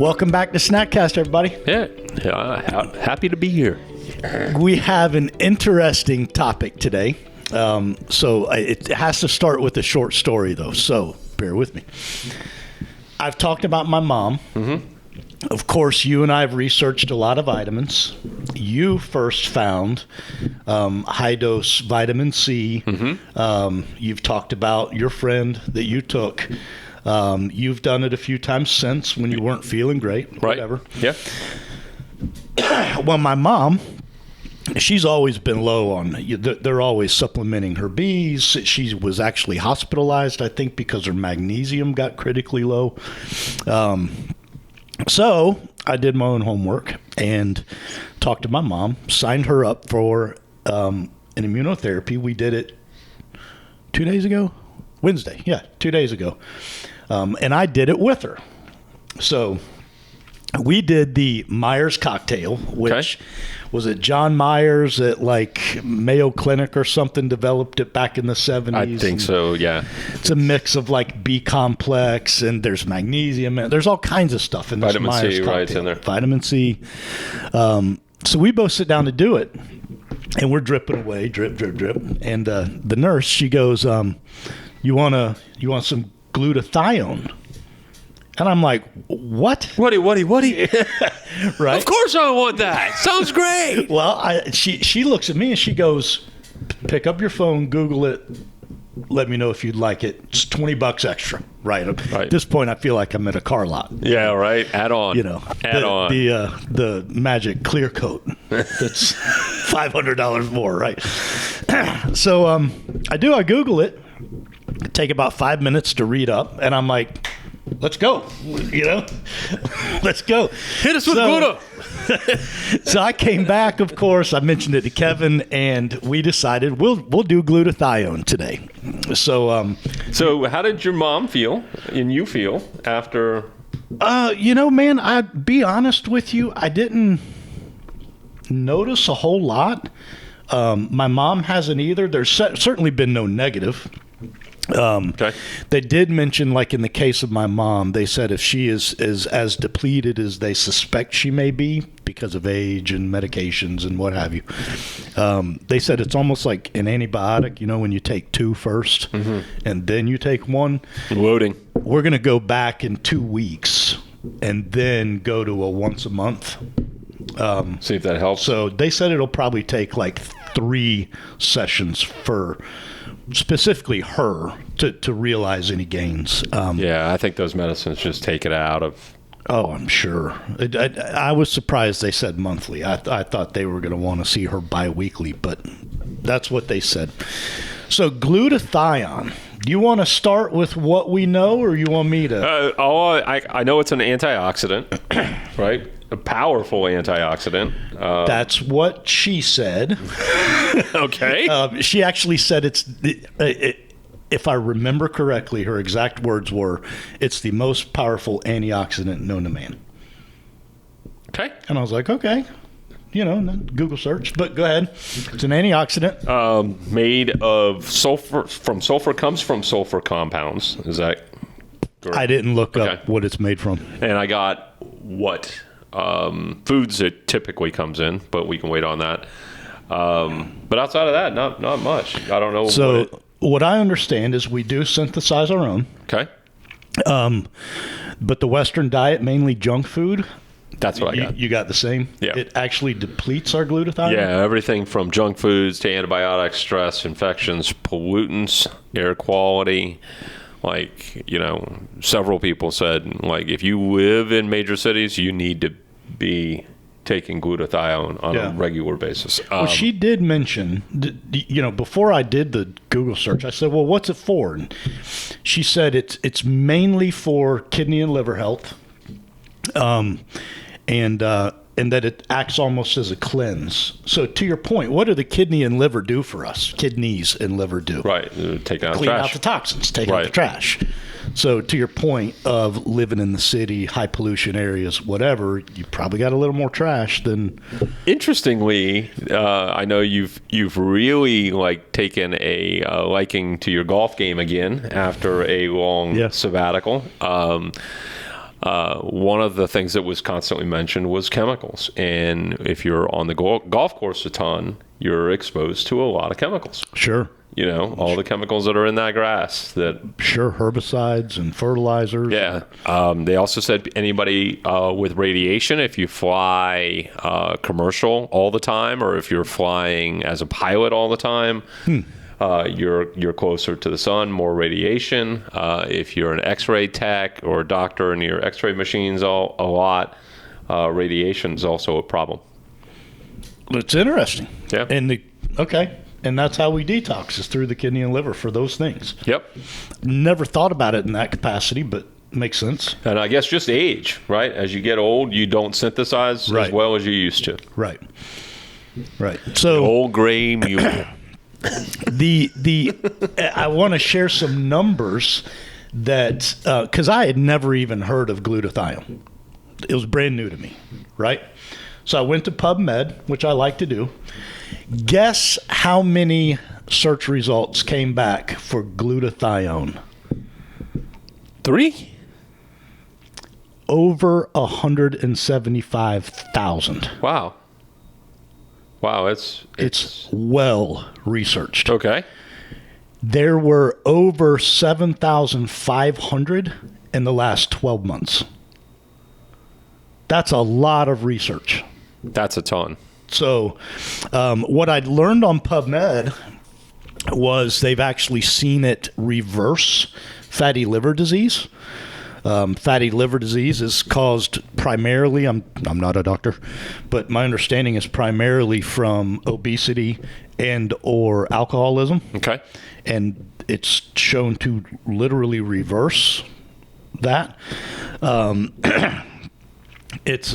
Welcome back to Snackcast, everybody. Happy to be here. We have an interesting topic today. So it has to start with a short story, though. So bear with me. I've talked about my mom. Mm-hmm. Of course, you and I have researched a lot of vitamins. You first found high-dose vitamin C. Mm-hmm. You've talked about your friend that you took. You've done it a few times since when you weren't feeling great. Right. Whatever. Yeah. Well, my mom, she's always been low on, they're always supplementing her Bs. She was actually hospitalized, I think, because her magnesium got critically low. So I did my own homework and talked to my mom, signed her up for an immunotherapy. We did it 2 days ago? Wednesday, yeah, 2 days ago. And I did it with her. So we did the Myers cocktail, which was it John Myers at like Mayo Clinic or something developed it back in the 70s. I think so, yeah. It's a mix of like B complex and there's magnesium and there's all kinds of stuff in this Vitamin Myers C, cocktail. right, in there. Vitamin C. So we both sit down to do it and we're dripping away, drip, drip, drip. And the nurse, she goes, you want some glutathione? And I'm like, what? What? Right? Of course I want that. Sounds great. Well, she looks at me and she goes, pick up your phone, Google it, let me know if you'd like it. It's $20 extra. Right. At this point, I feel like I'm at a car lot. Yeah, right. Add on. You know, the magic clear coat. That's $500 more, right? So I Google it. Take about 5 minutes to read up, and I'm like, let's go, let's go. Hit us with Gouda. So I came back, of course, I mentioned it to Kevin, and we decided we'll do glutathione today. So how did your mom feel and you feel after? Man, I'd be honest with you, I didn't notice a whole lot. My mom hasn't either. There's certainly been no negative. They did mention, like in the case of my mom, they said if she is as depleted as they suspect she may be because of age and medications and what have you, they said it's almost like an antibiotic, when you take two first and then you take one. Loading. We're going to go back in 2 weeks and then go to a once a month. See if that helps. So they said it'll probably take like 3 sessions for specifically her to realize any gains. I think those medicines just take it out of. Oh, I'm sure. I was surprised they said monthly. I thought they were going to want to see her biweekly, but that's what they said. So glutathione. Do you want to start with what we know, or you want me to? I know it's an antioxidant, right? A powerful antioxidant. That's what she said. Okay. She actually said if I remember correctly, her exact words were, it's the most powerful antioxidant known to man. Okay. And I was like, okay. Google search, but go ahead. It's an antioxidant. Made of sulfur. Comes from sulfur compounds. Is that correct? I didn't look up what it's made from. And I got what foods it typically comes in, but we can wait on that. But outside of that, not much. I don't know. So what I understand is we do synthesize our own. Okay. But the Western diet, mainly junk food. That's what I got. You got the same? Yeah. It actually depletes our glutathione? Yeah, everything from junk foods to antibiotics, stress, infections, pollutants, air quality. Several people said, if you live in major cities, you need to be taking glutathione on a regular basis. Well, she did mention, before I did the Google search, I said, well, what's it for? And she said it's mainly for kidney and liver health. And that it acts almost as a cleanse. So to your point, what do the kidney and liver do for us? Kidneys and liver do. Right. Take out Clean trash. out the toxins, take out the trash. So to your point of living in the city, high pollution areas, whatever, you probably got a little more trash than. Interestingly, I know you've really taken a liking to your golf game again after a long sabbatical. one of the things that was constantly mentioned was chemicals. And if you're on the golf course a ton, you're exposed to a lot of chemicals. Sure. You know, all the chemicals that are in that grass. Sure, herbicides and fertilizers. Yeah. They also said anybody with radiation, if you fly commercial all the time, or if you're flying as a pilot all the time, you're closer to the sun, more radiation. If you're an X-ray tech or a doctor and your X-ray machines a lot, radiation is also a problem. It's interesting. Yeah. Okay. And that's how we detox, is through the kidney and liver for those things. Yep. Never thought about it in that capacity, but makes sense. And I guess just age, right? As you get old, you don't synthesize as well as you used to. Right. So the old gray mule. I want to share some numbers that, because I had never even heard of glutathione. It was brand new to me, right? So I went to PubMed, which I like to do. Guess how many search results came back for glutathione? 3? Over 175,000. Wow, it's well researched. Okay. There were over 7,500 in the last 12 months. That's a lot of research. That's a ton. So what I'd learned on PubMed was they've actually seen it reverse fatty liver disease. Fatty liver disease is caused primarily, I'm not a doctor, but my understanding is primarily from obesity and or alcoholism. Okay. And it's shown to literally reverse that. It's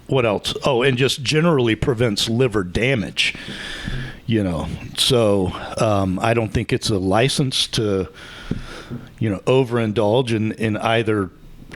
what else? Oh, and just generally prevents liver damage. You know, so I don't think it's a license to, overindulge in either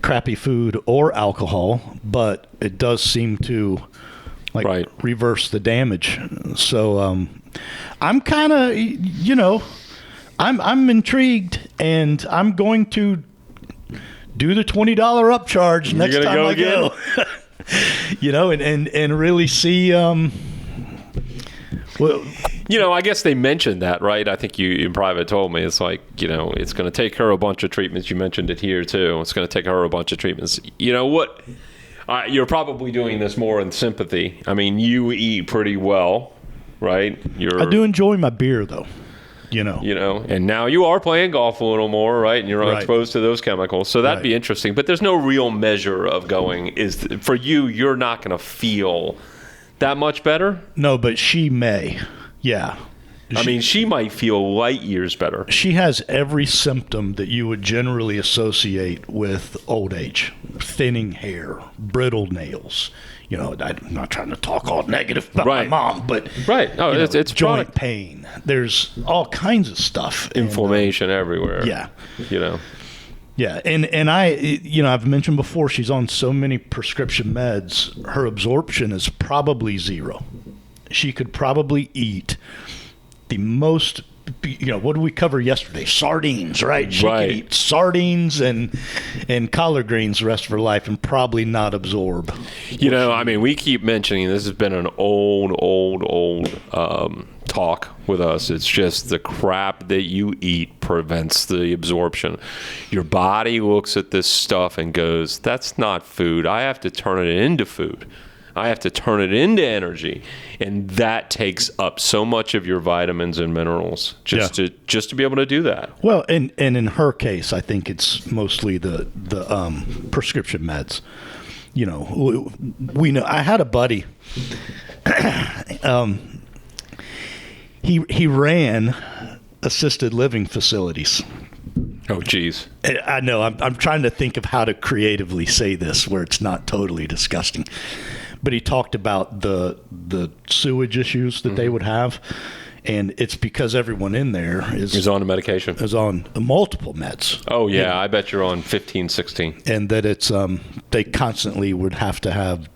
crappy food or alcohol, but it does seem to reverse the damage. So I'm kind of, I'm intrigued, and I'm going to do the $20 upcharge next time I go. And really see. I guess they mentioned that, right? I think you in private told me it's like, it's going to take her a bunch of treatments. You mentioned it here too. It's going to take her a bunch of treatments. You know what? You're probably doing this more in sympathy. I mean, you eat pretty well, right? I do enjoy my beer though. And now you are playing golf a little more, right? And you're exposed to those chemicals. So that'd be interesting. But there's no real measure of for you, you're not going to feel that much better? No, but she may. Yeah. She might feel light years better. She has every symptom that you would generally associate with old age. Thinning hair, brittle nails. I'm not trying to talk all negative about my mom, but it's joint pain. There's all kinds of stuff. Inflammation everywhere. Yeah. Yeah, and I've mentioned before, she's on so many prescription meds, her absorption is probably zero. She could probably eat the most, what did we cover yesterday? Sardines, right? She could eat sardines and collard greens the rest of her life and probably not absorb. We keep mentioning this has been an old talk with us. It's just the crap that you eat prevents the absorption. Your body looks at this stuff and goes, that's not food. I have to turn it into food. I have to turn it into energy, and that takes up so much of your vitamins and minerals just to be able to do that. Well, and in her case, I think it's mostly the prescription meds. We know. I had a buddy. He ran assisted living facilities. Oh, geez. I know. I'm trying to think of how to creatively say this where it's not totally disgusting. But he talked about the sewage issues that they would have, and it's because everyone in there is on a medication. Is on multiple meds. Oh, yeah. I bet you're on 15, 16. And that it's they constantly would have to have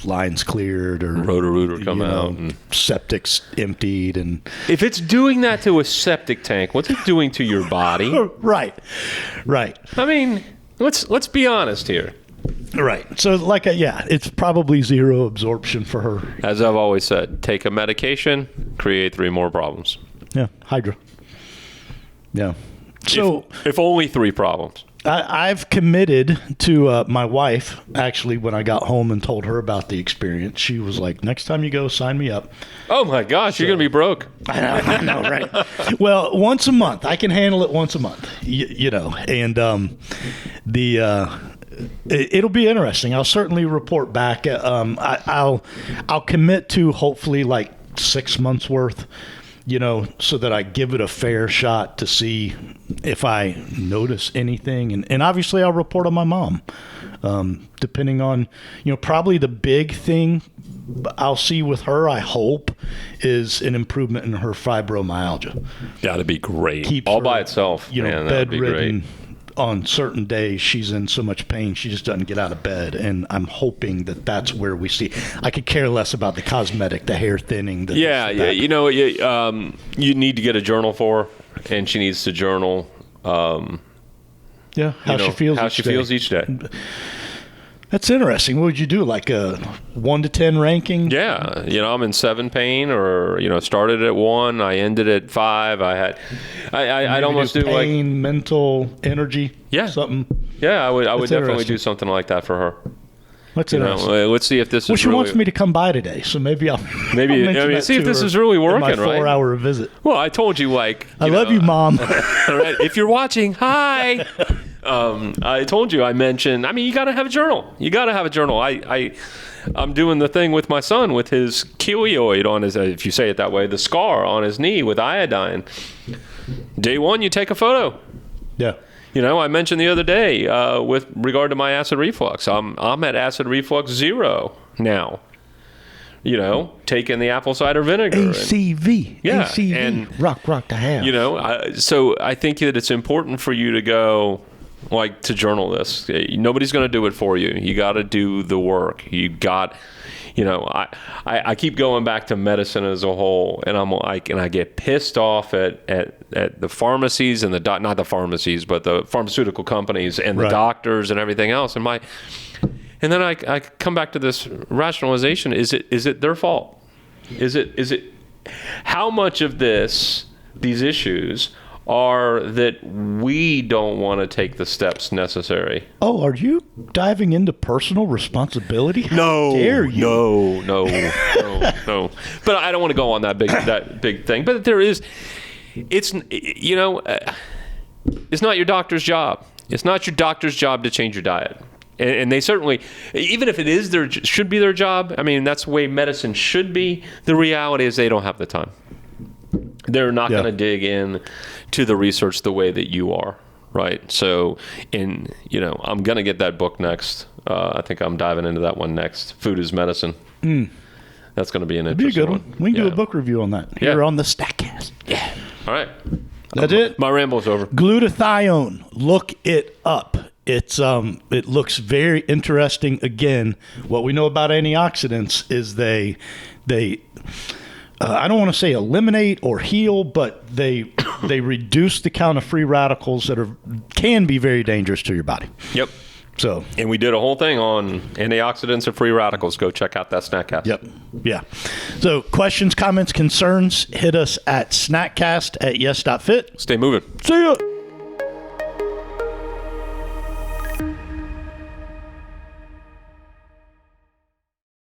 lines cleared or Roto-Rooter come out and septic's emptied. And if it's doing that to a septic tank, what's it doing to your body? Right. I mean, Let's be honest here. Right. So, it's probably zero absorption for her. As I've always said, take a medication, create 3 more problems. Yeah, Hydra. Yeah. So, if only 3 problems. I've committed to my wife, actually, when I got home and told her about the experience. She was like, next time you go, sign me up. Oh, my gosh, you're going to be broke. I know, right? Well, once a month. I can handle it once a month, and it'll be interesting. I'll certainly report back. I'll commit to hopefully like 6 months worth, so that I give it a fair shot to see if I notice anything. And obviously I'll report on my mom, depending on, probably the big thing I'll see with her, I hope, is an improvement in her fibromyalgia. That'd be great. Keeps all her, by itself. Man, bedridden. On certain days, she's in so much pain, she just doesn't get out of bed. And I'm hoping that that's where we see. I could care less about the cosmetic, the hair thinning. Yeah. You need to get a journal for her, and she needs to journal. How she feels each day. That's interesting. What would you do? Like a 1 to 10 ranking? Yeah. I'm in 7 pain, or, started at 1. I ended at 5. I'd almost do pain, like mental, energy. Yeah. Something. Yeah. I would definitely do something like that for her. That's interesting. Let's see if this is. Well, she wants me to come by today, so maybe I'll see if this is really working, in my 4-hour visit. Well, I told you, I love you, Mom. All right. If you're watching, hi. I told you, I mentioned, you got to have a journal. You got to have a journal. I'm doing the thing with my son with his keloid on his, if you say it that way, the scar on his knee with iodine. Day 1, you take a photo. Yeah. I mentioned the other day with regard to my acid reflux. I'm at acid reflux 0 now. Taking the apple cider vinegar. ACV. Yeah. ACV. And, rock to have. So I think that it's important for you to go, to journal this. Nobody's going to do it for you. You got to do the work. You got, I keep going back to medicine as a whole, and I get pissed off at the pharmacies and not the pharmacies, but the pharmaceutical companies and the doctors and everything else. And then I come back to this rationalization. Is it their fault? Is it how much of these issues are that we don't want to take the steps necessary? Oh, are you diving into personal responsibility? No, how dare you? No. But I don't want to go on that big thing. But there is, it's not your doctor's job. It's not your doctor's job to change your diet. And they certainly, even if it is should be their job. That's the way medicine should be. The reality is they don't have the time. They're not going to dig in to the research the way that you are, right? So, I'm going to get that book next. I think I'm diving into that one next. Food is Medicine. That's going to be an interesting one. We can do a book review on that here on the Stackcast. Yeah. All right. That's it. My ramble's over. Glutathione. Look it up. It looks very interesting. Again, what we know about antioxidants is they I don't want to say eliminate or heal, but they reduce the count of free radicals that can be very dangerous to your body. Yep. So, and we did a whole thing on antioxidants and free radicals. Go check out that Snackcast. Yep. Yeah. So questions, comments, concerns, hit us at snackcast@yes.fit. Stay moving. See ya.